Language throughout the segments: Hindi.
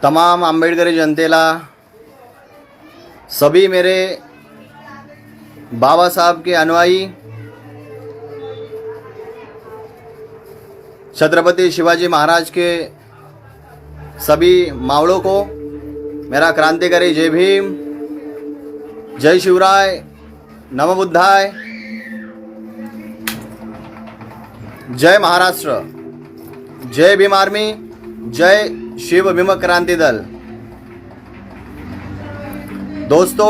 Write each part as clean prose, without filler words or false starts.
तमाम आंबेडकरी जनतेला, सभी मेरे बाबा साहब के अनुयायी, छत्रपति शिवाजी महाराज के सभी मावड़ों को मेरा क्रांतिकारी जय भीम, जय शिवराय, नमो बुद्धाय, जय महाराष्ट्र, जय भीम आर्मी, जय शिव भीम क्रांति दल। दोस्तों,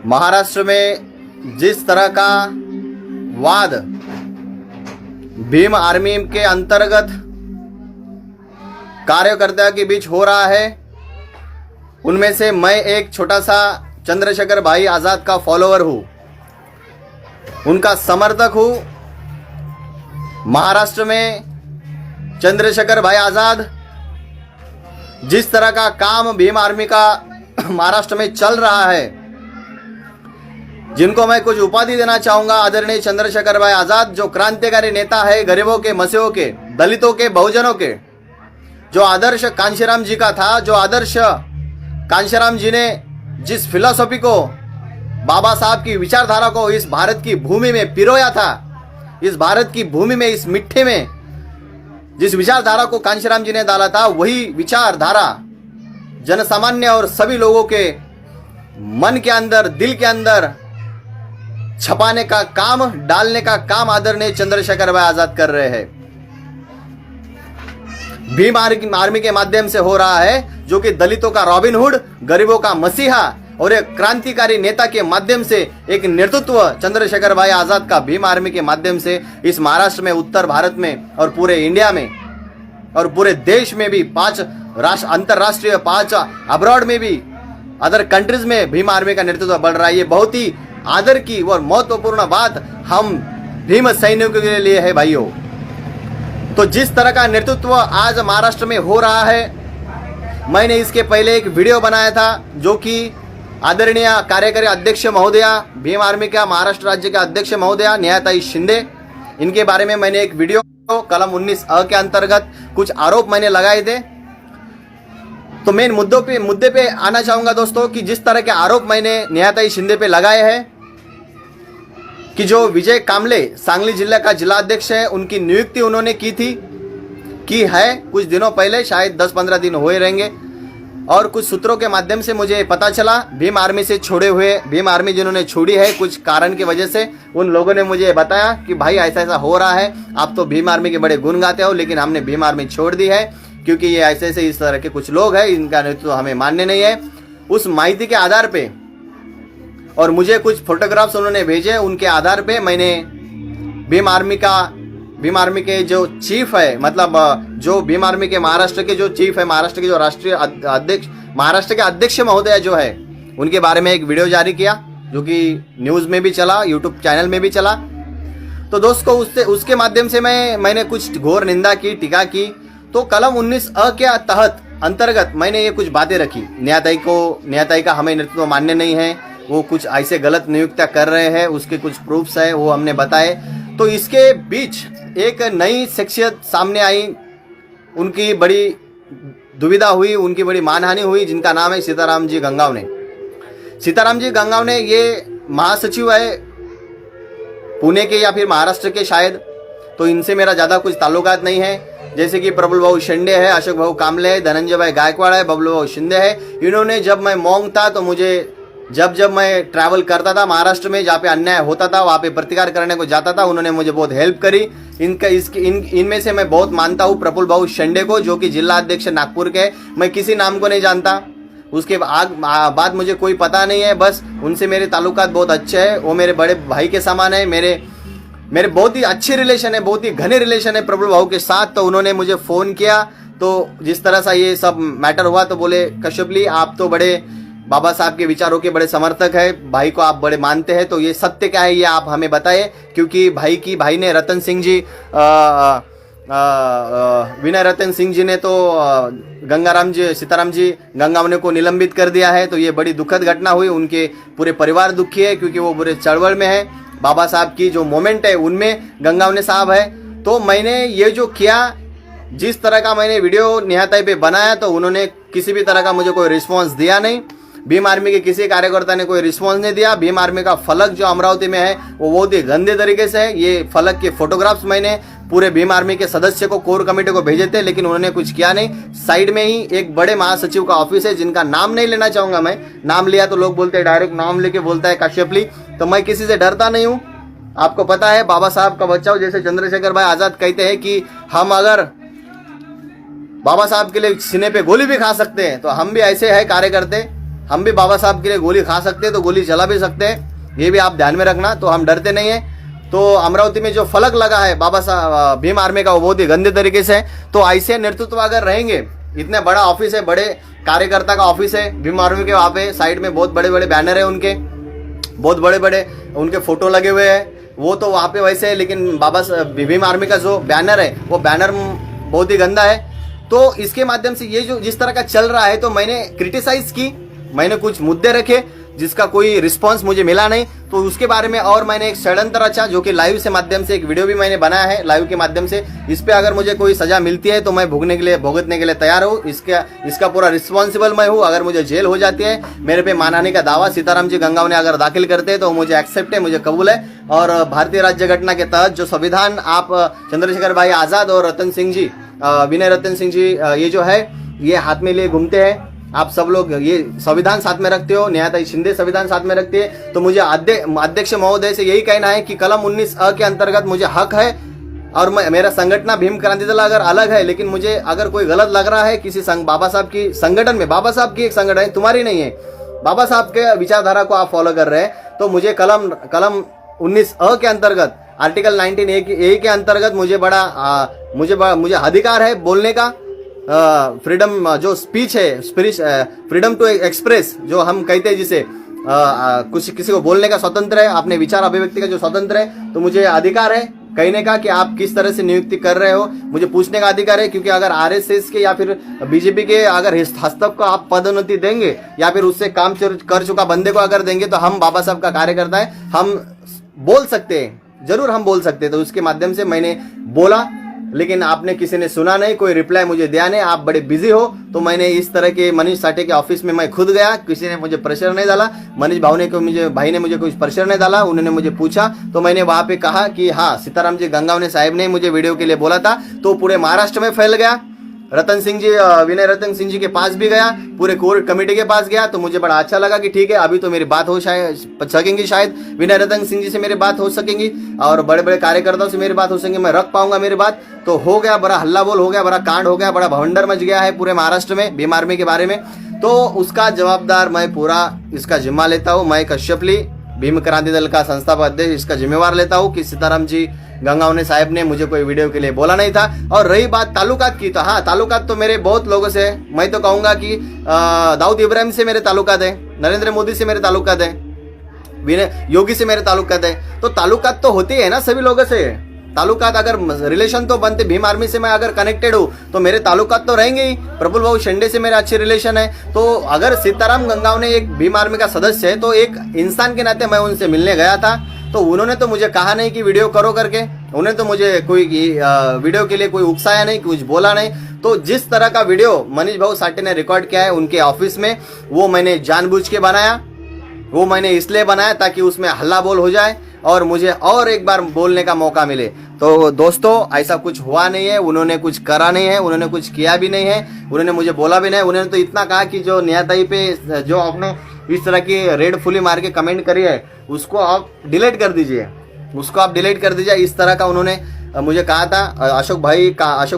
महाराष्ट्र में जिस तरह का वाद भीम आर्मी के अंतर्गत कार्यकर्ता के बीच हो रहा है, उनमें से मैं एक छोटा सा चंद्रशेखर भाई आज़ाद का फॉलोअर हूँ, उनका समर्थक हूँ। महाराष्ट्र में चंद्रशेखर भाई आज़ाद जिस तरह का काम भीम आर्मी का महाराष्ट्र में चल रहा है, जिनको मैं कुछ उपाधि देना चाहूँगा, आदरणीय चंद्रशेखर भाई आज़ाद जो क्रांतिकारी नेता है, गरीबों के, मसीहों के, दलितों के, बहुजनों के, जो आदर्श कांशीराम जी का था, जो आदर्श कांशीराम जी ने जिस फिलॉसफी को, बाबा साहब की विचारधारा को इस भारत की भूमि में पिरोया था, इस भारत की भूमि में, इस मिट्टी में जिस विचारधारा को कांशीराम जी ने डाला था, वही विचारधारा जनसामान्य और सभी लोगों के मन के अंदर, दिल के अंदर छपाने का काम, डालने का काम आदरणीय चंद्रशेखर भाई आज़ाद कर रहे हैं। भीम आर्मी के माध्यम से हो रहा है, जो कि दलितों का रॉबिनहुड, गरीबों का मसीहा और एक क्रांतिकारी नेता के माध्यम से एक नेतृत्व चंद्रशेखर भाई आज़ाद का भीम आर्मी के माध्यम से इस महाराष्ट्र में, उत्तर भारत में और पूरे इंडिया में और पूरे देश में भी, 5 अंतरराष्ट्रीय, 5 अब्रॉड में भी, अदर कंट्रीज में भीम आर्मी का नेतृत्व बढ़ रहा है। ये बहुत ही आदर की और महत्वपूर्ण बात हम भीम सैनिकों के लिए है भाइयों। तो जिस तरह का नेतृत्व आज महाराष्ट्र में हो रहा है, मैंने इसके पहले एक वीडियो बनाया था, जो कि आदरणीय कार्यकारी अध्यक्ष महोदया, भीम आर्मी का महाराष्ट्र राज्य के अध्यक्ष महोदया नेहाताई शिंदे, इनके बारे में मैंने एक वीडियो कलम 19 के अंतर्गत कुछ आरोप मैंने लगाए थे। तो मेन मुद्दे पे आना चाहूंगा दोस्तों, कि जिस तरह के आरोप मैंने नेहाताई शिंदे पे लगाए हैं कि जो विजय कामले सांगली जिला का जिला अध्यक्ष है, उनकी नियुक्ति उन्होंने की है कुछ दिनों पहले, शायद 10-15 दिन हुए रहेंगे। और कुछ सूत्रों के माध्यम से मुझे पता चला, भीम आर्मी से छोड़े हुए, भीम आर्मी जिन्होंने छोड़ी है कुछ कारण की वजह से, उन लोगों ने मुझे बताया कि भाई ऐसा ऐसा हो रहा है, आप तो भीम आर्मी के बड़े गुण गाते हो, लेकिन हमने भीम आर्मी छोड़ दी है क्योंकि ये ऐसे ऐसे इस तरह के कुछ लोग हैं, इनका नेतृत्व हमें मान्य नहीं है। उस माहिती के आधार पे और मुझे कुछ फोटोग्राफ्स उन्होंने भेजे, उनके आधार पे मैंने भीम आर्मी के जो चीफ है, मतलब जो भीम आर्मी के महाराष्ट्र के जो चीफ है, महाराष्ट्र के जो राष्ट्रीय अध्यक्ष, महाराष्ट्र के अध्यक्ष महोदय जो है, उनके बारे में एक वीडियो जारी किया, जो कि न्यूज़ में भी चला, यूट्यूब चैनल में भी चला। तो दोस्तों, उसके माध्यम से मैंने कुछ घोर निंदा की, टीका की। तो कलम 19 के तहत अंतर्गत मैंने ये कुछ बातें रखी। नेहाताई का हमें नेतृत्व मान्य नहीं है, वो कुछ ऐसे गलत नियुक्तियां कर रहे हैं, उसके कुछ प्रूफ्स है, वो हमने बताए। तो इसके बीच एक नई शख्सियत सामने आई, उनकी बड़ी दुविधा हुई, उनकी बड़ी मानहानि हुई, जिनका नाम है सीताराम जी गंगावने। सीताराम जी गंगावने ये महासचिव है पुणे के या फिर महाराष्ट्र के शायद, तो इनसे मेरा ज़्यादा कुछ ताल्लुकात नहीं है। जैसे कि प्रफुल्ल भाऊ शिंदे है, अशोक भाऊ कामले है, धनंजय भाई गायकवाड़ है, बबलू भाऊ शिंदे है। इन्होंने, जब मैं मौंग था तो मुझे जब मैं ट्रैवल करता था महाराष्ट्र में, जहाँ पे अन्याय होता था वहाँ पे प्रतिकार करने को जाता था, उन्होंने मुझे बहुत हेल्प करी। इनमें से मैं बहुत मानता हूँ प्रफुल्ल भाऊ शिंदे को, जो कि जिला अध्यक्ष नागपुर के। मैं किसी नाम को नहीं जानता, उसके बाद मुझे कोई पता नहीं है, बस उनसे मेरे ताल्लुकात बहुत अच्छे हैं। वो मेरे बड़े भाई के समान है, मेरे बहुत ही अच्छे रिलेशन है, बहुत ही घने रिलेशन है प्रफुल्ल भाऊ के साथ। तो उन्होंने मुझे फ़ोन किया, तो जिस तरह से ये सब मैटर हुआ, तो बोले कश्यपली, आप तो बड़े बाबा साहब के विचारों के बड़े समर्थक है, भाई को आप बड़े मानते हैं, तो ये सत्य क्या है ये आप हमें बताएं। क्योंकि भाई ने रतन सिंह जी, विनय रतन सिंह जी ने तो सीताराम जी गंगावने को निलंबित कर दिया है। तो ये बड़ी दुखद घटना हुई, उनके पूरे परिवार दुखी है, क्योंकि वो पूरे चळवळ में है। बाबा साहब की जो मोमेंट है उनमें गंगावने साहब है। तो मैंने ये जो किया, जिस तरह का मैंने वीडियो निहाताई पे बनाया तो उन्होंने किसी भी तरह का मुझे कोई रिस्पॉन्स दिया नहीं। भीम आर्मी के किसी कार्यकर्ता ने कोई रिस्पॉन्स नहीं दिया। भीम आर्मी का फलक जो अमरावती में है वो बहुत ही गंदे तरीके से है। ये फलक के फोटोग्राफ्स मैंने पूरे भीम आर्मी के सदस्य को, कोर कमेटी को भेजे थे, लेकिन उन्होंने कुछ किया नहीं। साइड में ही एक बड़े महासचिव का ऑफिस है जिनका नाम नहीं लेना चाहूंगा मैं, नाम लिया तो लोग बोलते हैं डायरेक्ट नाम लेके बोलता है कश्यपली, तो मैं किसी से डरता नहीं हूँ। आपको पता है बाबा साहब का बच्चा हो, जैसे चंद्रशेखर भाई आजाद कहते हैं कि हम अगर बाबा साहब के लिए सीने पे गोली भी खा सकते हैं तो हम भी ऐसे है कार्यकर्ते, हम भी बाबा साहब के लिए गोली खा सकते हैं तो गोली चला भी सकते हैं, ये भी आप ध्यान में रखना। तो हम डरते नहीं है। तो अमरावती में जो फलक लगा है बाबा साहब भीम आर्मी का वो बहुत ही गंदे तरीके से है। तो ऐसे नेतृत्व अगर रहेंगे, इतने बड़ा ऑफिस है, बड़े कार्यकर्ता का ऑफिस है भीम आर्मी के, वहाँ पे साइड में बहुत बड़े बड़े बैनर है उनके, बहुत बड़े बड़े उनके फोटो लगे हुए हैं, वो तो वहाँ पे वैसे है, लेकिन बाबा भीम आर्मी का जो बैनर है वो बैनर बहुत ही गंदा है। तो इसके माध्यम से ये जो जिस तरह का चल रहा है, तो मैंने क्रिटिसाइज की, मैंने कुछ मुद्दे रखे जिसका कोई रिस्पांस मुझे मिला नहीं, तो उसके बारे में और मैंने एक षड्यंत्र रचा जो कि लाइव से माध्यम से एक वीडियो भी मैंने बनाया है लाइव के माध्यम से। इस पे अगर मुझे कोई सजा मिलती है तो मैं भुगतने के लिए तैयार हूँ। इसका पूरा रिस्पॉन्सिबल मैं हूँ। अगर मुझे जेल हो जाती है, मेरे पे मानहानि का दावा सीताराम जी गंगाव ने अगर दाखिल करते हैं तो मुझे एक्सेप्ट है, मुझे कबूल है। और भारतीय राज्य घटना के तहत जो संविधान आप चंद्रशेखर भाई आजाद और रतन सिंह जी, विनय रतन सिंह जी, ये जो है ये हाथ में लिए घूमते हैं, आप सब लोग ये संविधान साथ में रखते हो, न्यायताई शिंदे संविधान साथ में रखती है, तो मुझे अध्यक्ष महोदय से यही कहना है कि कलम 19A के अंतर्गत मुझे हक है। और मेरा संगठन भीम क्रांति दल अगर अलग है, लेकिन मुझे अगर कोई गलत लग रहा है किसी बाबा साहब की संगठन में, बाबा साहब की एक संगठन है, तुम्हारी नहीं है, बाबा साहब के विचारधारा को आप फॉलो कर रहे हैं, तो मुझे कलम 19A के अंतर्गत, आर्टिकल 19A के अंतर्गत मुझे अधिकार है बोलने का, फ्रीडम जो स्पीच है, फ्रीडम टू एक्सप्रेस जो हम कहते हैं, जिसे कुछ किसी को बोलने का स्वतंत्र है, अपने विचार अभिव्यक्ति का जो स्वतंत्र है, तो मुझे अधिकार है कहने का कि आप किस तरह से नियुक्ति कर रहे हो, मुझे पूछने का अधिकार है। क्योंकि अगर आरएसएस के या फिर बीजेपी के अगर हस्तक को आप पदोन्नति देंगे या फिर उससे काम कर चुका बंदे को अगर देंगे, तो हम बाबा साहब का कार्यकर्ता है, हम बोल सकते हैं, जरूर हम बोल सकते हैं। तो उसके माध्यम से मैंने बोला, लेकिन आपने किसी ने सुना नहीं, कोई रिप्लाई मुझे दिया नहीं, आप बड़े बिजी हो। तो मैंने इस तरह के मनीष साठे के ऑफिस में मैं खुद गया, किसी ने मुझे प्रेशर नहीं डाला, मनीष भाई ने मुझे कुछ प्रेशर नहीं डाला, उन्होंने मुझे पूछा तो मैंने वहां पे कहा कि हाँ, सीताराम जी गंगावने साहब ने मुझे वीडियो के लिए बोला था, तो पूरे महाराष्ट्र में फैल गया। रतन सिंह जी, विनय रतन सिंह जी के पास भी गया, पूरे कोर कमेटी के पास गया, तो मुझे बड़ा अच्छा लगा कि ठीक है, अभी तो मेरी बात हो सकेंगी, शायद विनय रतन सिंह जी से मेरी बात हो सकेंगी और बड़े बड़े कार्यकर्ताओं से मेरी बात हो सकेंगी, मैं रख पाऊंगा मेरी बात। तो हो गया, बड़ा हल्ला बोल हो गया, बड़ा कांड हो गया, बड़ा भवंडर मच गया है पूरे महाराष्ट्र में भीम आर्मी के बारे में। तो उसका जवाबदार मैं पूरा इसका जिम्मा लेता हूँ, मैं कश्यपली भीम क्रांति दल का संस्थापक अध्यक्ष इसका जिम्मेवार लेता हूँ कि सीताराम जी गंगावने साहब ने मुझे कोई वीडियो के लिए बोला नहीं था। और रही बात ताल्लुकात की, तो हाँ, ताल्लुकात तो मेरे बहुत लोगों से, मैं तो कहूंगा कि दाऊद इब्राहिम से मेरे ताल्लुकात है, नरेंद्र मोदी से मेरे ताल्लुकात है, विनय योगी से मेरे ताल्लुकात है। तो ताल्लुकात तो होती है ना सभी लोगों से, ताल्लुकात अगर रिलेशन तो बनते, भीम आर्मी से मैं अगर कनेक्टेड हूँ तो मेरे ताल्लुकात तो रहेंगे ही। प्रफुल्ल भाऊ शेंडे से मेरे अच्छे रिलेशन है, तो अगर सीताराम गंगावने एक भीम आर्मी का सदस्य है तो एक इंसान के नाते मैं उनसे मिलने गया था, तो उन्होंने तो मुझे कहा नहीं कि वीडियो करो करके, उन्होंने तो मुझे कोई वीडियो के लिए कोई उकसाया नहीं, कुछ बोला नहीं। तो जिस तरह का वीडियो मनीष भाऊ साठे ने रिकॉर्ड किया है उनके ऑफिस में, वो मैंने जानबूझ के बनाया, वो मैंने इसलिए बनाया ताकि उसमें हल्ला बोल हो जाए और मुझे और एक बार बोलने का मौका मिले। तो दोस्तों, ऐसा कुछ हुआ नहीं है, उन्होंने कुछ करा नहीं है, उन्होंने कुछ किया भी नहीं है, उन्होंने मुझे बोला भी नहीं। उन्होंने तो इतना कहा कि जो न्यायताई पे जो आपने इस तरह की रेड फुली मार के कमेंट करी है उसको आप डिलीट कर दीजिए, उसको आप डिलीट कर दीजिए, इस तरह का उन्होंने मुझे कहा था। अशोक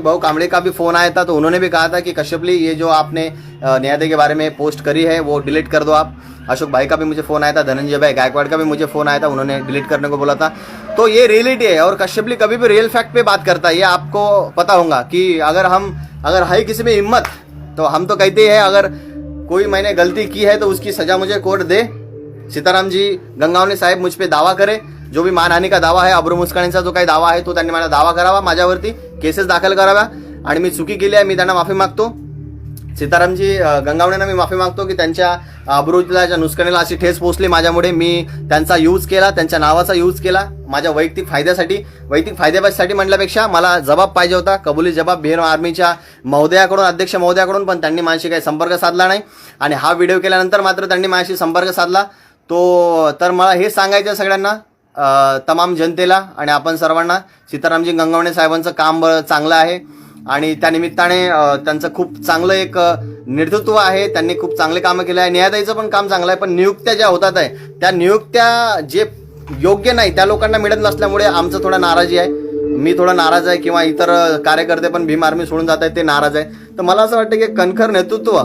भाऊ कामड़े का भी फोन आया था, तो उन्होंने भी कहा था कि कश्यपली ये जो आपने न्यायताई के बारे में पोस्ट करी है वो डिलीट कर दो आप। अशोक भाई का भी मुझे फोन आया था, धनंजय भाई गायकवाड़ का भी मुझे फोन आया था, उन्होंने डिलीट करने को बोला था। तो ये रियलिटी है और कश्यपली कभी भी रियल फैक्ट पे बात करता है, ये आपको पता होगा कि अगर है किसी में हिम्मत तो हम तो कहते हैं अगर कोई मैंने गलती की है तो उसकी सजा मुझे कोर्ट दे। सीताराम जी गंगावने साहेब मुझ पे दावा करे, जो भी मानहानी का दावा आहे, अब्रू मुस्काणींचा जो काही दावा आहे तो त्यांनी मला दावा करावा, माझ्यावरती केसेस दाखल कराव्या आणि मी चुकी केली आहे, मी त्यांना माफी मागतो। सीतारामजी गंगावणेंना मी माफी मागतो की त्यांच्या अब्रूला नुकसानीला अशी ठेस पोचली माझ्यामुळे. मी त्यांचा यूज केला, त्यांच्या नावाचा यूज केला माझ्या वैयक्तिक फायद्यासाठी म्हटल्यापेक्षा मला जबाब पाहिजे होता, कबुली जबाब भीम आर्मीच्या महोदयाकडून, अध्यक्ष महोदयाकडून. पण त्यांनी माझ्याशी काही संपर्क साधला नाही आणि हा व्हिडिओ केल्यानंतर मात्र त्यांनी माझ्याशी संपर्क साधला. तर मला हे सांगायचं सगळ्यांना, तमाम जनतेला आणि आपण सर्वांना, सीतारामजी गंगावणे साहेबांचं काम चांगलं आहे आणि त्यानिमित्ताने त्यांचं खूप चांगलं एक नेतृत्व आहे. त्यांनी खूप चांगले कामं केले आहे. न्यायदायीचं पण काम चांगलं आहे. पण नियुक्त्या ज्या होतात आहे त्या नियुक्त्या जे योग्य नाही त्या लोकांना मिळत नसल्यामुळे आमचं थोडं नाराजी आहे. मी थोडा नाराज आहे किंवा इतर कार्यकर्ते पण भीम आर्मी सोडून जात आहेत ते नाराज आहे. तर मला असं वाटतं की कणखर नेतृत्व,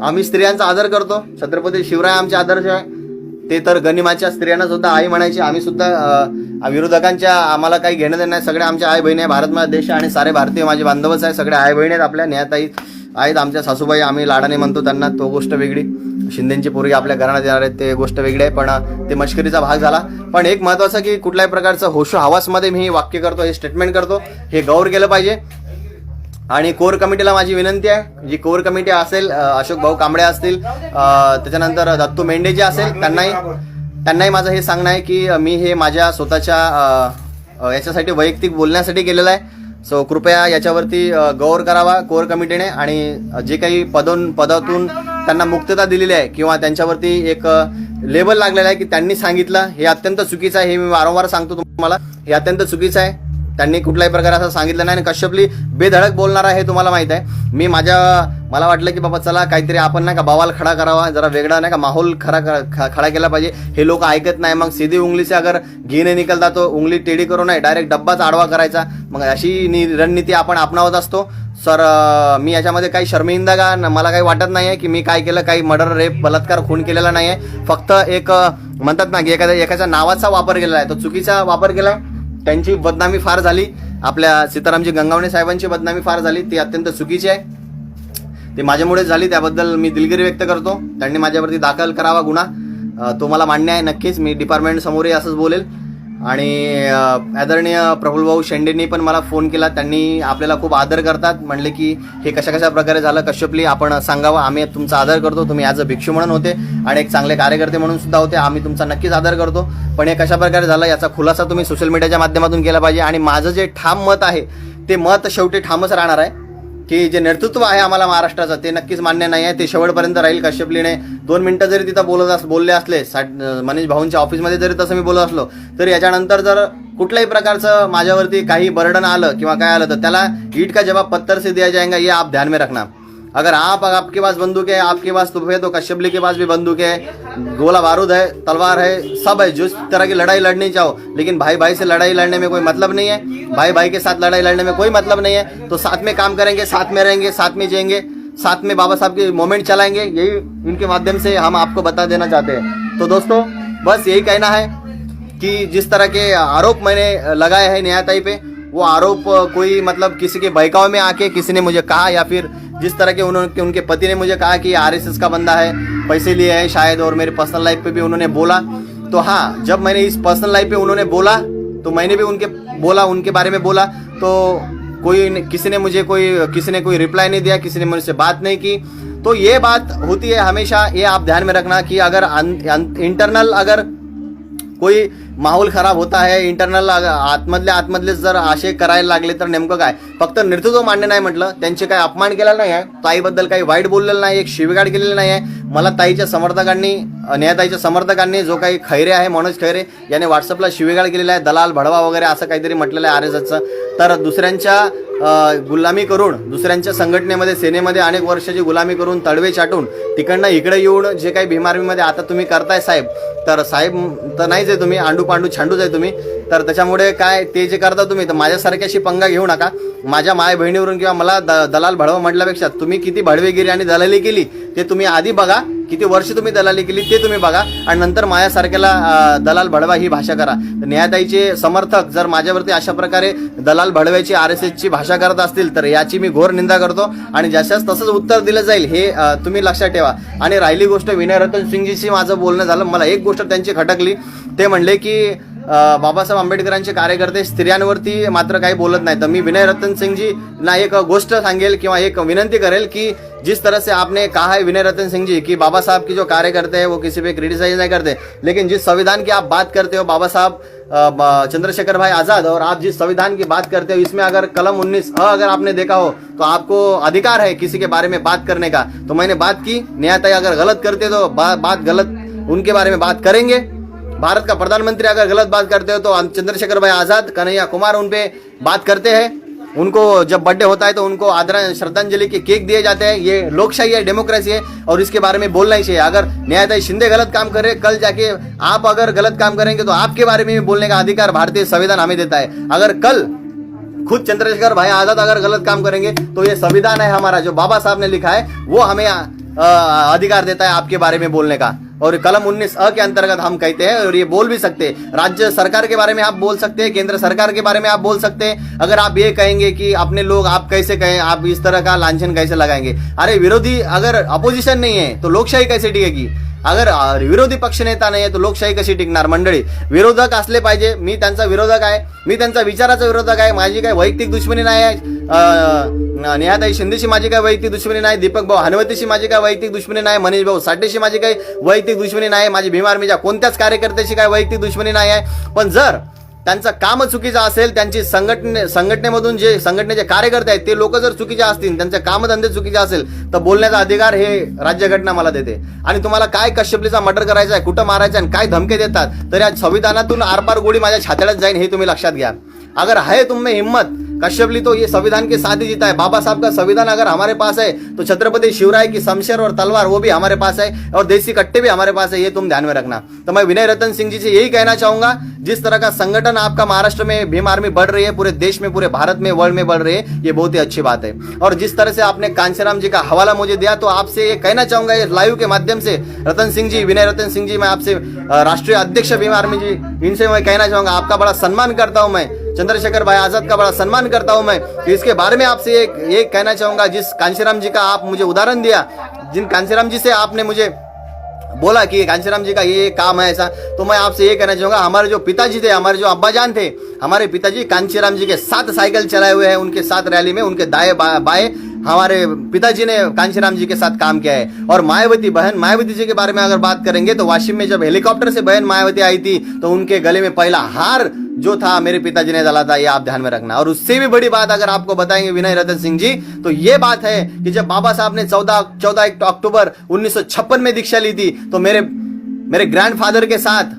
आम्ही स्त्रियांचा आदर करतो. छत्रपती शिवराय आमचे आदर्श आहे. ते तर गनिमाच्या स्त्रियांना सुद्धा आई म्हणायची. आम्ही सुद्धा विरोधकांच्या आम्हाला काही घेणं देणं नाही. सगळे आमच्या आई बहिणी आहे. भारत माझा देश आणि सारे भारतीय माझे बांधवच आहे. सगळे आई बहिणी आहेत आपल्या. न्यायताई आहेत आमच्या सासूबाई, आम्ही लाडाने म्हणतो त्यांना, तो गोष्ट वेगळी. शिंदेची पोरगी आपल्या घराण्यात येणार आहेत ते गोष्ट वेगळी आहे. पण ते मश्करीचा भाग झाला. पण एक महत्त्वाचं की कुठल्याही प्रकारचं होशो हवासमध्ये मी हे वाक्य करतो, हे स्टेटमेंट करतो, हे गौर केलं पाहिजे. आणि कोर कमिटीला माझी विनंती आहे, जी कोर कमिटी असेल, अशोक भाऊ कांबळे असतील, त्याच्यानंतर दत्तू मेंढे जे असेल, त्यांनाही माझं हे सांगणं आहे की मी हे माझ्या स्वतःच्या याच्यासाठी वैयक्तिक बोलण्यासाठी केलेलं आहे. सो कृपया याच्यावरती गौर करावा कोर कमिटीने. आणि जे काही पदातून त्यांना मुक्तता दिलेली आहे किंवा त्यांच्यावरती एक लेबल लागलेलं आहे की त्यांनी सांगितलं, हे अत्यंत चुकीचं आहे. हे मी वारंवार सांगतो तुम्हाला, हे अत्यंत चुकीचं आहे. त्यांनी कुठल्याही प्रकारे असं सांगितलं नाही. आणि कश्यपली बेधडक बोलणार आहे हे तुम्हाला माहित आहे. मला वाटलं की बाबा चला काहीतरी आपण नाही का बवाल खडा करावा, जरा वेगळा नाही का माहोल खडा केला पाहिजे. हे लोक ऐकत नाही. मग सीधी उंगली से अगर घी नाही निकलता तो उंगली टेढ़ी करू नाही, डायरेक्ट डब्बाच आडवा करायचा. मग अशी रणनीती आपण अपनावत असतो. सर मी याच्यामध्ये काही शर्मिंदा का मला काही वाटत नाही आहे की मी काय केलं, काही मर्डर, रेप, बलात्कार, खून केलेला नाही आहे. फक्त एक म्हणतात ना की एखाद्या नावाचा वापर केलेला आहे, तो चुकीचा वापर केला. त्यांची बदनामी फार झाली, आपल्या सीतारामजी गंगावणे साहेबांची बदनामी फार झाली, ती अत्यंत चुकीची आहे. ते माझ्यामुळे झाली, त्याबद्दल मी दिलगिरी व्यक्त करतो. त्यांनी माझ्यावरती दाखल करावा गुन्हा, तो मला मान्य आहे नक्कीच. मी डिपार्टमेंट समोरही असंच बोलेल. आणि आदरणीय प्रफुल्लभाऊ शेंडेंनी पण मला फोन केला. त्यांनी आपल्याला खूप आदर करतात. म्हणले की हे कशा प्रकारे झालं कश्यपली, आपण सांगावं. आम्ही तुमचा आदर करतो. तुम्ही ॲज अ भिक्षू म्हणून होते आणि एक चांगले कार्यकर्ते म्हणून सुद्धा होते. आम्ही तुमचा नक्कीच आदर करतो. पण हे कशाप्रकारे झालं याचा खुलासा तुम्ही सोशल मीडियाच्या माध्यमातून केला पाहिजे. आणि माझं जे ठाम मत आहे ते मत शेवटी ठामच राहणार आहे की जे नेतृत्व आहे आम्हाला महाराष्ट्राचं ते नक्कीच मान्य नाही आहे. ते शेवटपर्यंत राहील. कश्यपलीने 2 मिनिटं जरी तिथं बोलले असले, मनीष भाऊंच्या ऑफिसमध्ये जरी तसं मी बोलत असलो, तरी याच्यानंतर जर कुठल्याही प्रकारचं माझ्यावरती काही बर्डन आलं किंवा काय आलं तर त्याला ईट का जवाब पत्थर से दिया जाएगा, ये आप ध्यान में रखना. अगर आपके पास बंदूक है, आपके पास तोहफे, तो कश्यपली के पास भी बंदूक है, गोला बारूद है, तलवार है, सब है. जिस तरह की लड़ाई लड़नी चाहो, लेकिन भाई भाई से लड़ाई लड़ने में कोई मतलब नहीं है. भाई भाई के साथ लड़ाई लड़ने में कोई मतलब नहीं है. तो साथ में काम करेंगे, साथ में रहेंगे, साथ में जिएंगे, साथ में बाबा साहब के मोमेंट चलाएंगे. यही इनके माध्यम से हम आपको बता देना चाहते हैं. तो दोस्तों बस यही कहना है कि जिस तरह के आरोप मैंने लगाए हैं न्यायताई पे, वो आरोप कोई मतलब किसी के बहकावे में आके किसी ने मुझे कहा, या फिर जिस तरह के उनके पति ने मुझे कहा कि आरएसएस का बंदा है, पैसे लिए है शायद, और मेरे पर्सनल लाइफ पे भी उन्होंने बोला. तो हाँ, जब मैंने इस पर्सनल लाइफ पे उन्होंने बोला तो मैंने भी उनके बारे में बोला. तो किसी ने कोई रिप्लाई नहीं दिया, किसी ने मुझसे बात नहीं की. तो ये बात होती है हमेशा. ये आप ध्यान में रखना कि अगर इंटरनल अगर कोई माहोल खराब होता आहे, इंटरनल आतमधले जर आशे करायला लागले तर नेमकं काय, फक्त नेतृत्व मान्य नाही म्हटलं, त्यांचे काही अपमान केलेला नाही आहे, ताईबद्दल काही वाईट बोललेलं नाही, एक शिवीगाळ केलेली नाही आहे. मला न्यायताईच्या समर्थकांनी जो काही खैरे आहे, मनोज खैरे याने व्हॉट्सअपला शिवीगाळ केलेला आहे, दलाल भडवा वगैरे असं काहीतरी म्हटलेलं आहे आरएसएसचं. तर दुसऱ्यांच्या गुलामी करून, दुसऱ्यांच्या संघटनेमध्ये, सेनेमध्ये अनेक वर्षाची गुलामी करून, तडवे चाटून तिकडनं इकडे येऊन जे काही भीम आर्मीमध्ये आता तुम्ही करताय साहेब, तर साहेब तर नाहीच आहे तुम्ही, आंडू पांडू छांडूच आहे तुम्ही. तर त्याच्यामुळे काय ते जे करता तुम्ही, तर माझ्यासारख्याशी पंगा घेऊ नका. माझ्या माय बहिणीवरून किंवा मला दलाल भडवा म्हटल्यापेक्षा तुम्ही किती भडवेगिरी आणि दलाली केली ते तुम्ही आधी बघा, किती वर्ष तुम्ही दलाली केली ते तुम्ही बघा, आणि नंतर माझ्यासारख्याला दलाल भडवा ही भाषा करा. न्यायताईचे समर्थक जर माझ्यावरती अशा प्रकारे दलाल भडव्याची, आरएसएसची भाषा करत असतील तर याची मी घोर निंदा करतो. आणि ज्याच्याच तसंच उत्तर दिलं जाईल हे तुम्ही लक्षात ठेवा. आणि राहिली गोष्ट विनय रतन सिंगजीशी माझं बोलणं झालं, मला एक गोष्ट त्यांची खटकली. ते म्हणले की बाबासाहेब आंबेडकरांचे कार्यकर्ते स्त्रियांवरती मात्र काही बोलत नाही. तर मी विनय रतन सिंगजी ना एक गोष्ट सांगेल किंवा एक विनंती करेल की जिस तरह से आपने कहा है विनय रतन सिंह जी कि बाबा साहब की जो कार्य करते हैं वो किसी पे क्रिटिसाइज नहीं करते, लेकिन जिस संविधान की आप बात करते हो बाबा साहब चंद्रशेखर भाई आजाद, और आप जिस संविधान की बात करते हो इसमें अगर कलम 19 अगर आपने देखा हो तो आपको अधिकार है किसी के बारे में बात करने का। तो मैंने बात की, न्यायतः अगर गलत करते तो बात गलत उनके बारे में बात करेंगे। भारत का प्रधानमंत्री अगर गलत बात करते हो तो चंद्रशेखर भाई आजाद, कन्हैया कुमार उन पे बात करते हैं। उनको जब बर्थडे होता है तो उनको श्रद्धांजलि के केक दिए जाते हैं। ये लोकशाही है, डेमोक्रेसी है, और इसके बारे में बोलना ही चाहिए। अगर न्यायतः शिंदे गलत काम कर रहे, कल जाके आप अगर गलत काम करेंगे तो आपके बारे में भी बोलने का अधिकार भारतीय संविधान हमें देता है। अगर कल खुद चंद्रशेखर भाई आजाद अगर गलत काम करेंगे तो ये संविधान है हमारा जो बाबा साहब ने लिखा है वो हमें अधिकार देता है आपके बारे में बोलने का। और कलम 19 के अंतर्गत हम कहते हैं, और ये बोल भी सकते हैं, राज्य सरकार के बारे में आप बोल सकते हैं, केंद्र सरकार के बारे में आप बोल सकते हैं। अगर आप ये कहेंगे कि अपने लोग आप कैसे कहें, आप इस तरह का लांछन कैसे लगाएंगे? अरे विरोधी अगर अपोजिशन नहीं है तो लोकशाही कैसे टिकेगी? अगर विरोधी पक्ष नेता नाही आहे तो लोकशाही कशी टिकणार? मंडळी, विरोधक असले पाहिजे। मी त्यांचा विरोधक आहे, मी त्यांचा विचाराचा विरोधक आहे। माझी काही वैयक्तिक दुश्मनी नाही आहे। नेहाताई शिंदेशी माझी काही वैयक्तिक दुश्मनी नाही, दीपक भाऊ हनवतीशी माझी काही वैयक्तिक दुश्मनी नाही, मनीष भाऊ साठेशी माझी काही वैयक्तिक दुश्मनी नाही, माझी भीम आर्मीच्या कोणत्याच कार्यकर्त्याशी काही वैयक्तिक दुश्मनी नाही आहे। पण जर त्यांचं काम चुकीचं असेल, त्यांची संघटनेमधून जे संघटनेचे कार्यकर्ते आहेत ते लोक जर चुकीचे असतील, त्यांचे कामधंदे चुकीचे असेल तर बोलण्याचा अधिकार हे राज्यघटना मला देते। आणि तुम्हाला काय कश्यपलीचा मर्डर करायचा आहे, कुठं मारायचं आहे, काय धमके देतात, तर या संविधानातून आरपार गोळी माझ्या छात्यालाच जाईन हे तुम्ही लक्षात घ्या। अगर है तुम में हिम्मत, कश्यपली तो ये संविधान के साथ ही जीता है। बाबा साहब का संविधान अगर हमारे पास है तो छत्रपति शिवराय की शमशेर और तलवार वो भी हमारे पास है, और देसी कट्टे भी हमारे पास है, ये तुम ध्यान में रखना। तो मैं विनय रतन सिंह जी से यही कहना चाहूंगा, जिस तरह का संगठन आपका महाराष्ट्र में भीम आर्मी बढ़ रही है, पूरे देश में, पूरे भारत में, वर्ल्ड में बढ़ रही है, ये बहुत ही अच्छी बात है। और जिस तरह से आपने कांशीराम जी का हवाला मुझे दिया, तो आपसे ये कहना चाहूंगा ये लाइव के माध्यम से, रतन सिंह जी, विनय रतन सिंह जी, मैं आपसे राष्ट्रीय अध्यक्ष भीम आर्मी जी, इनसे मैं कहना चाहूंगा आपका बड़ा सम्मान करता हूं मैं, चंद्रशेखर भाई आजाद का बड़ा सम्मान करता हूं मैं। तो इसके बारे में आपसे एक कहना चाहूंगा, जिस कांशीराम जी का आप मुझे उदाहरण दिया, जिन कांशीराम जी से आपने मुझे बोला कि कांशीराम जी का ये काम है ऐसा, तो मैं आपसे ये कहना चाहूंगा, हमारे जो पिताजी थे, हमारे जो अब्बाजान थे, हमारे पिताजी कांशीराम जी के साथ साइकिल चलाए हुए हैं, उनके साथ रैली में, उनके दाएं बाएं हमारे पिताजी ने कांशीराम जी के साथ काम किया है। और मायावती बहन, मायावती जी के बारे में अगर बात करेंगे तो वाशिम में जब हेलीकॉप्टर से बहन मायावती आई थी तो उनके गले में पहला हार जो था मेरे पिताजी ने डाला था, ये आप ध्यान में रखना। और उससे भी बड़ी बात अगर आपको बताएंगे विनय रतन सिंह जी, तो ये बात है कि जब बाबा साहब ने 14 अक्टूबर 1956 में दीक्षा ली थी, तो मेरे ग्रैंडफादर के साथ,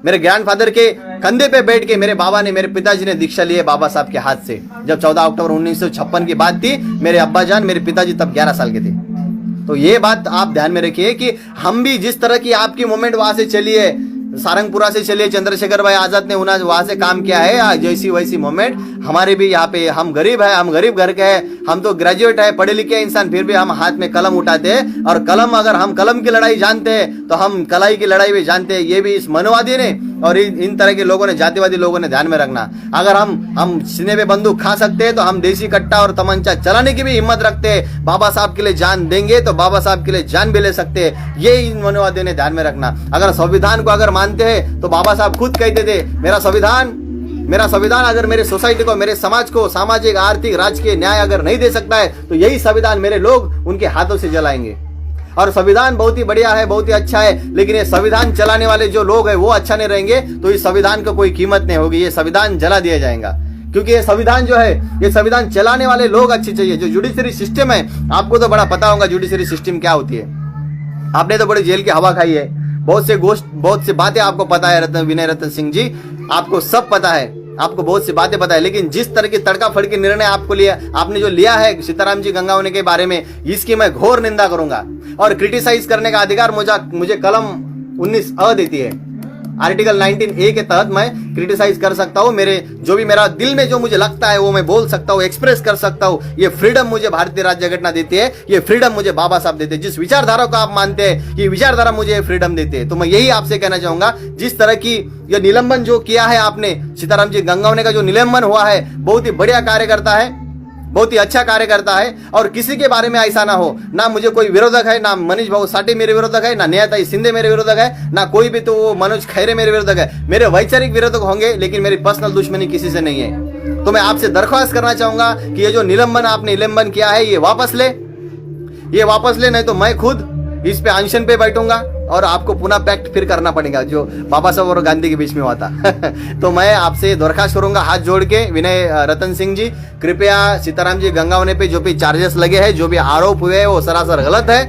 मेरे ग्रैंडफादर के कंधे पे बैठ के मेरे बाबा ने, मेरे पिताजी ने दीक्षा ली है बाबा साहब के हाथ से। जब 14 अक्टूबर 1956 की बात थी, मेरे अब्बा जान, मेरे पिताजी तब 11 साल के थे। तो ये बात आप ध्यान में रखिए कि हम भी जिस तरह की आपकी मूवमेंट वहां से चली है, सारंगपुरा से चलिए, चंद्रशेखर भाई आजाद ने वहां से काम किया है, जैसी वैसी मूवमेंट हमारे भी यहाँ पे, हम गरीब है, हम गरीब घर के हैं, हम तो ग्रेजुएट है, पढ़े लिखे इंसान, फिर भी हम हाथ में कलम उठाते हैं। और कलम, अगर हम कलम की लड़ाई जानते हैं तो हम कलाई की लड़ाई भी जानते हैं। ये भी इस मनोवादी ने और इन तरह के लोगों ने, जातिवादी लोगों ने ध्यान में रखना। अगर हम सीने पे बंदूक खा सकते हैं तो हम देसी कट्टा और तमंचा चलाने की भी हिम्मत रखते हैं। बाबा साहब के लिए जान देंगे तो बाबा साहब के लिए जान भी ले सकते हैं, ये इन मनोवादियों ने ध्यान में रखना। अगर संविधान को अगर मानते हैं तो बाबा साहब खुद कहते थे, मेरा संविधान अगर मेरे सोसाइटी को, मेरे समाज को सामाजिक, आर्थिक, राजकीय न्याय अगर नहीं दे सकता है तो यही संविधान मेरे लोग उनके हाथों से जलाएंगे। और संविधान बहुत ही बढ़िया है, बहुत ही अच्छा है, लेकिन ये संविधान चलाने वाले जो लोग हैं वो अच्छा नहीं रहेंगे तो इस संविधान को कोई कीमत नहीं होगी, ये संविधान जला दिया जाएगा। क्योंकि ये संविधान जो है, ये संविधान चलाने वाले लोग अच्छे चाहिए। जो जुडिशरी सिस्टम है, आपको तो बड़ा पता होगा जुडिशरी सिस्टम क्या होती है, आपने तो बड़ी जेल की हवा खाई है, बहुत से बातें आपको पता है। विनय रतन सिंह जी, आपको सब पता है, आपको बहुत सी बातें पता है, लेकिन जिस तरह की तड़का फड़की निर्णय आपने जो लिया है सीताराम जी गंगावने के बारे में, इसकी मैं घोर निंदा करूंगा। और क्रिटिसाइज करने का अधिकार मुझे कलम 19 देती है। आर्टिकल 19A के तहत मैं क्रिटिसाइज कर सकता हूँ, जो भी मेरा दिल में जो मुझे लगता है वो मैं बोल सकता हूँ, एक्सप्रेस कर सकता हूँ। ये फ्रीडम मुझे भारतीय राज्य घटना देती है, ये फ्रीडम मुझे बाबा साहब देते हैं। जिस विचारधारा को आप मानते हैं, ये विचारधारा मुझे फ्रीडम देते हैं। तो मैं यही आपसे कहना चाहूंगा, जिस तरह की ये निलंबन जो किया है आपने, सीताराम जी गंगावने का जो निलंबन हुआ है, बहुत ही बढ़िया कार्य करता है, बहुत ही अच्छा कार्य करता है। और किसी के बारे में ऐसा ना हो, ना मुझे कोई विरोधक है, ना मनीष भाऊ साठे मेरे विरोधक है, ना नेहाताई शिंदे मेरे विरोधक है, ना कोई भी तो वो मनोज खैरे मेरे विरोधक है। मेरे वैचारिक विरोधक होंगे, लेकिन मेरी पर्सनल दुश्मनी किसी से नहीं है। तो मैं आपसे दरख्वास्त करना चाहूंगा कि ये जो निलंबन आपने किया है, ये वापस ले। ये वापस ले, नहीं तो मैं खुद इस पे अनशन पे बैठूंगा और आपको पुनः पैक्ट फिर करना पड़ेगा जो बाबा साहब और गांधी के बीच में हुआ था। तो मैं आपसे दरखास्त करूंगा हाथ जोड़ के, विनय रतन सिंह जी, कृपया सीताराम जी गंगावने पे जो भी चार्जेस लगे हैं, जो भी आरोप हुए हैं, वो सरासर गलत है।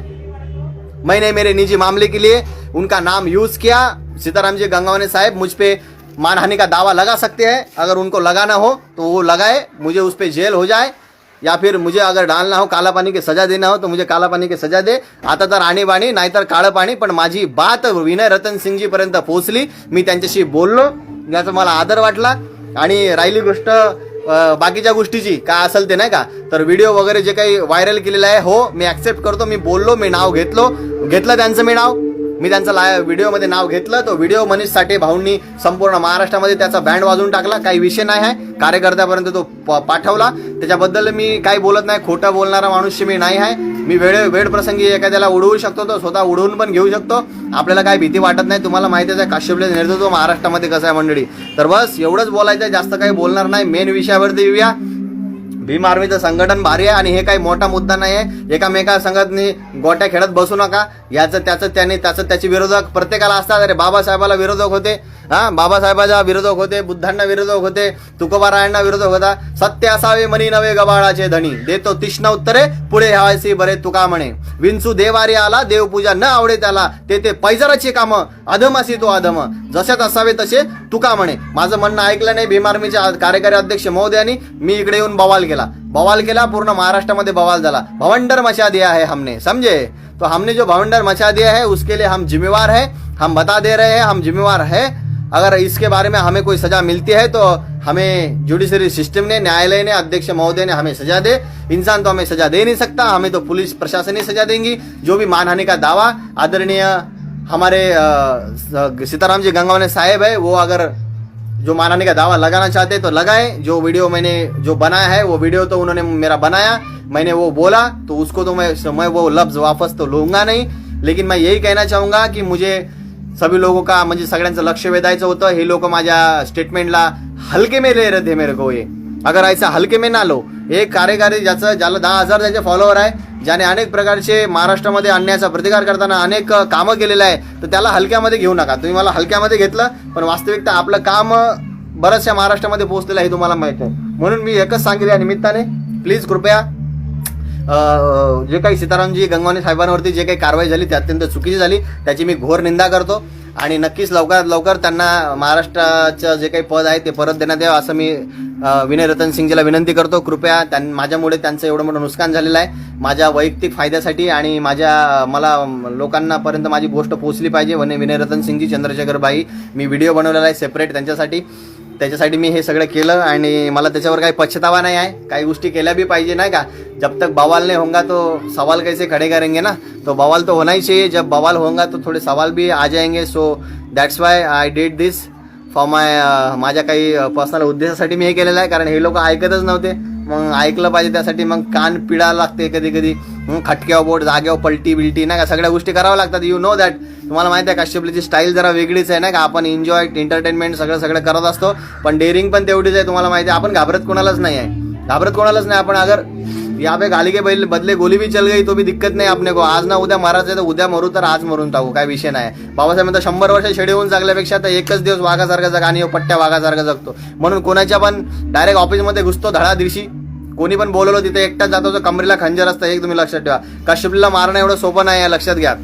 मैंने मेरे निजी मामले के लिए उनका नाम यूज किया। सीताराम जी गंगावने साहब मुझ पे मानहानि का दावा लगा सकते हैं, अगर उनको लगाना हो तो वो लगाए, मुझे उस पर जेल हो जाए, या फिर मुझे अगर डालना हो काला पाणी की सजा देना हो तो मुझे काला पाणी की सजा दे, आता तर आणीबाणी नाहीतर काळं पाणी, पण माझी बात विनय रतन सिंगजी पर्यंत पोहोचली, मी त्यांच्याशी बोललो, याचा मला आदर वाटला। आणि राहिली गोष्ट बाकीच्या गोष्टीची काय असेल ते नाही का, तर व्हिडिओ वगैरे जे काही व्हायरल केलेलं आहे, हो मी ऍक्सेप्ट करतो, मी बोललो, मी नाव घेतलं त्यांचं, मी त्यांचं व्हिडिओमध्ये नाव घेतलं, तो व्हिडिओ मनीष साठे भाऊंनी संपूर्ण महाराष्ट्रामध्ये त्याचा बँड वाजवून टाकला, काही विषय नाही आहे, कार्यकर्त्यापर्यंत तो पाठवला, त्याच्याबद्दल मी काही बोलत नाही, खोटं बोलणारा मनुष्य मी नाही आहे, मी वेळ प्रसंगी एखाद्याला उडवू शकतो, तो स्वतः उडवून पण घेऊ शकतो, आपल्याला काय भीती वाटत नाही, तुम्हाला माहितीच आहे काश्यपचे नेतृत्व महाराष्ट्रामध्ये कसं आहे मंडळी। तर बस एवढंच बोलायचं आहे, जास्त काही बोलणार नाही, मेन विषयावरती येऊया। भीम आर्मीचं संघटन भारी आहे आणि हे काही मोठा मुद्दा नाही आहे, एकामेका संघटने गोट्या खेळत बसू नका, याचं त्याचे विरोधक प्रत्येकाला असतात, अरे बाबासाहेबाला विरोधक होते, बाबासाहेबांना विरोधक होते, बुद्धांना विरोधक होते, तुकोबारायांना विरोधक होता, सत्य असावे मनी नवे गबाळाचे धनी, देतो तीक्ष्ण उत्तरे पुढे ह्यावेसी बरे तुका म्हणे, विंचू देवारी आला देवपूजा न आवडे त्याला, ते पैजराची कामं अधमासी तो अधम, जशात असावे तसे तुका म्हणे। माझं म्हणणं ऐकलं नाही भीम आर्मीच्या कार्यकारी अध्यक्ष महोदयांनी, मी इकडे येऊन बवाल केला, पूर्ण महाराष्ट्रामध्ये बवाल झाला, भवंडर मचा दिया है हमने, समझे, तो हमने जो भवंडर मचा दिया है उसके लिए हम जिम्मेवार है, हम बता दे रहे हैं हम जिम्मेवार है, अगर इसके बारे में हमें कोई सजा मिलती है तो हमें जुडिशरी सिस्टम ने, न्यायालय ने, अध्यक्ष महोदय ने हमें सजा दे, इंसान तो हमें सजा दे नहीं सकता, हमें तो पुलिस प्रशासन ही सजा देंगी। जो भी मानहानि का दावा आदरणीय हमारे सीताराम जी गंगावने साहेब है, वो अगर जो मानहानि का दावा लगाना चाहते तो लगाए, जो वीडियो मैंने जो बनाया है वो वीडियो तो उन्होंने मेरा बनाया, मैंने वो बोला तो उसको तो मैं वो लफ्ज वापस तो लूंगा नहीं, लेकिन मैं यही कहना चाहूंगा की मुझे सभी लोगों का म्हणजे सगळ्यांचं लक्ष वेधायचं होतं, हे लोक माझ्या स्टेटमेंटला हलके में ले रहे थे मेरे को, ये अगर ऐसा हलके में ना लो, एक कार्यकारी ज्याला 10,000 त्याचे फॉलोअर आहे, ज्याने अनेक प्रकारचे महाराष्ट्रामध्ये अन्यायाचा प्रतिकार करताना अनेक कामं केलेलं आहे, तर त्याला हलक्यामध्ये घेऊ नका, तुम्ही मला हलक्यामध्ये घेतलं, पण वास्तविकता आपलं काम बऱ्याचशा महाराष्ट्रामध्ये पोहोचलेलं आहे तुम्हाला माहित आहे, म्हणून मी एकच सांगितलं या निमित्ताने, प्लीज कृपया जे काही सीतारामजी गंगावने साहेबांवरती जे काही कारवाई झाली ती अत्यंत चुकीची झाली, त्याची मी घोर निंदा करतो आणि नक्कीच लवकरात लवकर त्यांना महाराष्ट्राचं जे काही पद आहे ते परत देण्यात यावं असं मी विनय रतन सिंगजीला विनंती करतो। कृपया माझ्यामुळे त्यांचं एवढं मोठं नुकसान झालेलं आहे, माझ्या वैयक्तिक फायद्यासाठी आणि मला लोकांना पर्यंत माझी गोष्ट पोहोचली पाहिजे, विनय रतन सिंगजी, चंद्रशेखर भाई, मी व्हिडिओ बनवलेला आहे सेपरेट त्याच्यासाठी मी हे सगळं केलं आणि मला त्याच्यावर काही पछतावा नाही आहे, काही गोष्टी केल्या भी पाहिजे नाही का, जब तक बवाल नहीं होगा तो सवाल कैसे खड़े करेंगे ना, तो बवाल तो होना ही चाहिए, जब बवाल होगा तो थोड़े सवाल भी आ जाएंगे, so that's why I did this for माझ्या काही पर्सनल उद्देशासाठी मी हे केलेलं आहे, कारण हे लोक ऐकतच नव्हते, मग ऐकलं पाहिजे, त्यासाठी मग कान पिळायला लागते, कधी खटक्यावर बोट, जागेवर पलटी बिलटी नाही का, सगळ्या गोष्टी कराव्या लागतात, यू नो दॅट, तुम्हाला माहिती आहे काश्यपलीची स्टाईल जरा वेगळीच आहे नाही का, आपण एन्जॉय एंटरटेनमेंट सगळं करत असतो, पण डेअरिंग पण तेवढीच आहे, तुम्हाला माहिती आहे, आपण घाबरत कोणालाच नाही आपण अगर यहाँ पे गाली के बदले गोली भी चल गई तो भी दिक्कत नाही अपने को, आज ना उद्या मारायचं आहे तर उद्या मरू तर आज मरून टाकू, काय विषय नाही, बाबासाहेब 100 वर्ष शेडी होऊन जगल्यापेक्षा तर एकच दिवस वाघासारखा जगा आणि पट्ट्या वाघासारखा जगतो, म्हणून कोणाच्या पण डायरेक्ट ऑफिसमध्ये घुसतो धडा दिवशी, कोणी पण बोलवलं तिथे एकटाच जातो, तो कमरेला खंजर असतं, हे तुम्ही लक्षात ठेवा, काश्यपलीला मारणं एवढं सोपं नाही आहे, लक्षात घ्या,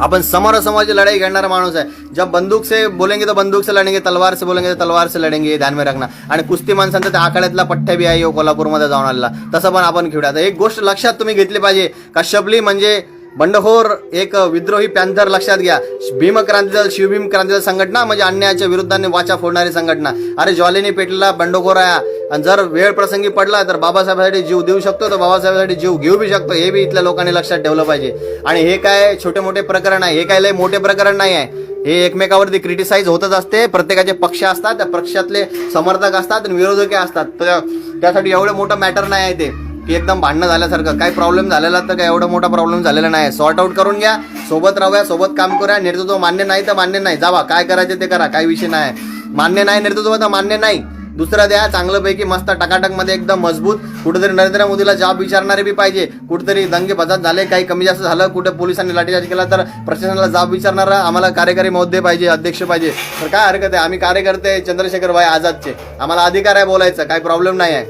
अपन समोरासमोर लड़ाई लड़णारा माणूस है, जब बंदूक से बोलेंगे तो बंदूक से लड़ेंगे, तलवार से बोलेंगे तो तलवार से लड़ेंगे, ये ध्यान में रखना, आणि कुस्ती माणसांचा त्या आखाड्यातला पठ्ठ्या बी आहे कोल्हापूरमध्ये जाऊन आलेला, तसं पण आपण खेळूया। तर एक गोष्ट लक्षात तुम्ही घेतली पाहिजे, काश्यपली म्हणजे बंडखोर एक विद्रोही पॅन्थर, लक्षात घ्या, भीम क्रांती दल, शिवभीम क्रांती दल संघटना म्हणजे अन्यायाच्या विरुद्धाने वाचा फोडणारी संघटना, अरे ज्वालेने पेटलेला बंडखोर आहे, आणि जर वेळ प्रसंगी पडला तर बाबासाहेबांसाठी जीव देऊ शकतो, तर बाबासाहेबांसाठी जीव घेऊ बी शकतो, हे बी इथल्या लोकांनी लक्षात ठेवलं पाहिजे, आणि हे काय छोटे मोठे प्रकरण आहे, हे काय लय मोठे प्रकरण नाही आहे, हे एकमेकावरती क्रिटिसाइज होतच असते, प्रत्येकाचे पक्ष असतात, त्या पक्षातले समर्थक असतात आणि विरोधक असतात, तर त्यासाठी एवढं मोठं मॅटर नाही आहे ते की एकदम भांडणं झाल्यासारखं, काही प्रॉब्लेम झालेला तर काय एवढा मोठा प्रॉब्लेम झालेला नाही, सॉर्ट आउट करून घ्या, सोबत राहूया, सोबत काम करूया, नेतृत्व मान्य नाही तर मान्य नाही, जावा काय करायचे ते करा, काही विषय नाही, मान्य नाही नेतृत्व तर मान्य नाही, दुसरं द्या चांगल्यापैकी मस्त टकाटक मध्ये एकदम मजबूत, कुठेतरी नरेंद्र मोदीला जॉब विचारणारे बी पाहिजे, कुठेतरी दंगे फसाद झाले काही कमी जास्त झालं कुठे पोलिसांनी लाठीचार्ज केला तर प्रशासनाला जॉब विचारणारा आम्हाला कार्यकारी महोदय पाहिजे, अध्यक्ष पाहिजे. तर काय हरकत आहे, आम्ही कार्यकर्ते चंद्रशेखर भाई आझादचे, आम्हाला अधिकार आहे बोलायचं, काही प्रॉब्लेम नाही आहे.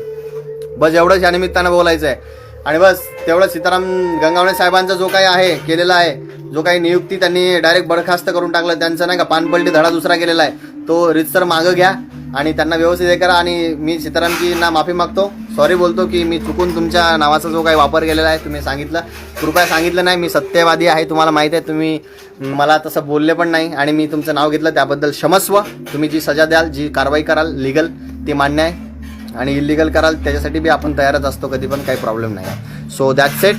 बस एवढंच या निमित्तानं बोलायचं आहे. आणि बस तेवढं सीताराम गंगावणे साहेबांचा जो काही आहे केलेला आहे, जो काही नियुक्ती त्यांनी डायरेक्ट बरखास्त करून टाकलं, त्यांचा नाही का पानपलटी धडा दुसरा केलेला आहे, तो रितसर मागं घ्या आणि त्यांना व्यवस्थित हे करा. आणि मी सीतारामजींना माफी मागतो, सॉरी बोलतो की मी चुकून तुमच्या नावाचा जो काही वापर केलेला आहे तुम्ही सांगितलं, कृपया सांगितलं नाही. मी सत्यवादी आहे, तुम्हाला माहीत आहे, तुम्ही मला तसं बोलले पण नाही आणि मी तुमचं नाव घेतलं त्याबद्दल क्षमस्व. तुम्ही जी सजा द्याल, जी कारवाई कराल लिगल, ती मान्य आहे आणि इलिगल कराल त्याच्यासाठी बी आपण तयारच असतो, कधी पण काही प्रॉब्लेम नाही आहे. So that's it.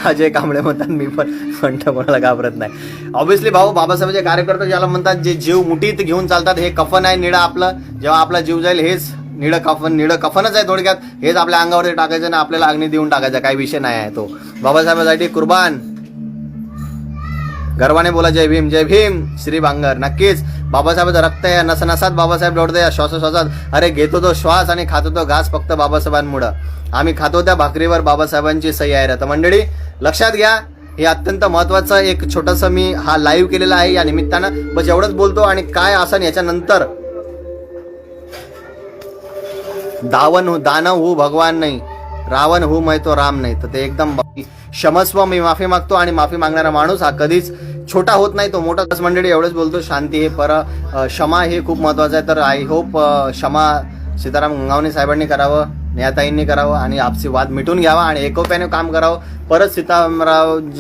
Ajay Kamble म्हणतात मी पण म्हणतो, कोणाला घाबरत नाही. ऑब्व्हियसली भाऊ, बाबासाहेबांचे कार्यकर्ते ज्याला म्हणतात, जे जीव मुठीत घेऊन चालतात, हे कफन आहे निळं आपलं. जेव्हा आपला जीव जाईल हेच निळं कफनच आहे थोडक्यात, हेच आपल्या अंगावरती टाकायचं ना आपल्याला अग्नी देऊन टाकायचा, काही विषय नाही आहे तो. बाबासाहेबांसाठी कुर्बान. गर्वाने बोला जय भीम, जय भीम श्री भांगर. नक्कीच बाबासाहेबांचं रक्त आहे, नसनसात बाबासाहेब लोटते या श्वासोश्वासात. अरे घेतो तो श्वास आणि खातो तो घास फक्त बाबासाहेबांमुळं. आम्ही खातो त्या भाकरीवर बाबासाहेबांची सही आहे. तर मंडळी लक्षात घ्या, हे अत्यंत महत्वाचं एक छोटंसं मी हा लाईव्ह केलेला आहे या निमित्तानं. बस एवढंच बोलतो. आणि काय असं याच्यानंतर दानव हो भगवान नाही, रावण हो मैं तो राम नाही. तर ते एकदम क्षमस्व, मी माफी मागतो. आणि माफी मागणारा माणूस हा कधीच छोटा होत नाही, तो मोठा. मंडळी एवढंच बोलतो, शांती हे क्षमा हे खूप महत्वाचं आहे. तर आय होप क्षमा सीताराम गंगावणे साहेबांनी करावं, नेहाताईंनी करावं आणि आपसी वाद मिटून घ्यावा आणि एकोप्याने काम करावं. परत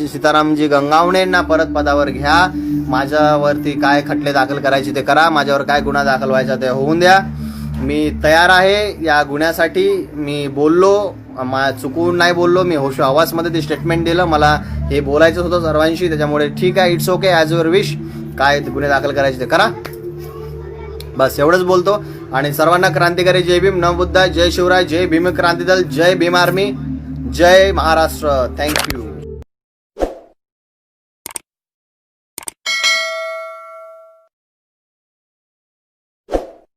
सीतारामजी गंगावणेंना परत पदावर घ्या. माझ्यावरती काय खटले दाखल करायचे ते करा, माझ्यावर काय गुन्हा दाखल व्हायचा ते होऊन द्या. मी तयार आहे या गुन्ह्यासाठी. मी बोललो, चुकून नाही बोललो, मी होशो आवाजमध्ये ते स्टेटमेंट दिलं. मला हे बोलायचं होतं सर्वांशी, त्याच्यामुळे ठीक आहे, it's okay, as your wish. काय गुन्हे दाखल करायचे ते करा. बस एवढंच बोलतो. आणि सर्वांना क्रांतिकारी जय भीम, नवबुद्धा, जय शिवराय, जय भीम क्रांती दल, जय भीम आर्मी, जय महाराष्ट्र. थँक्यू.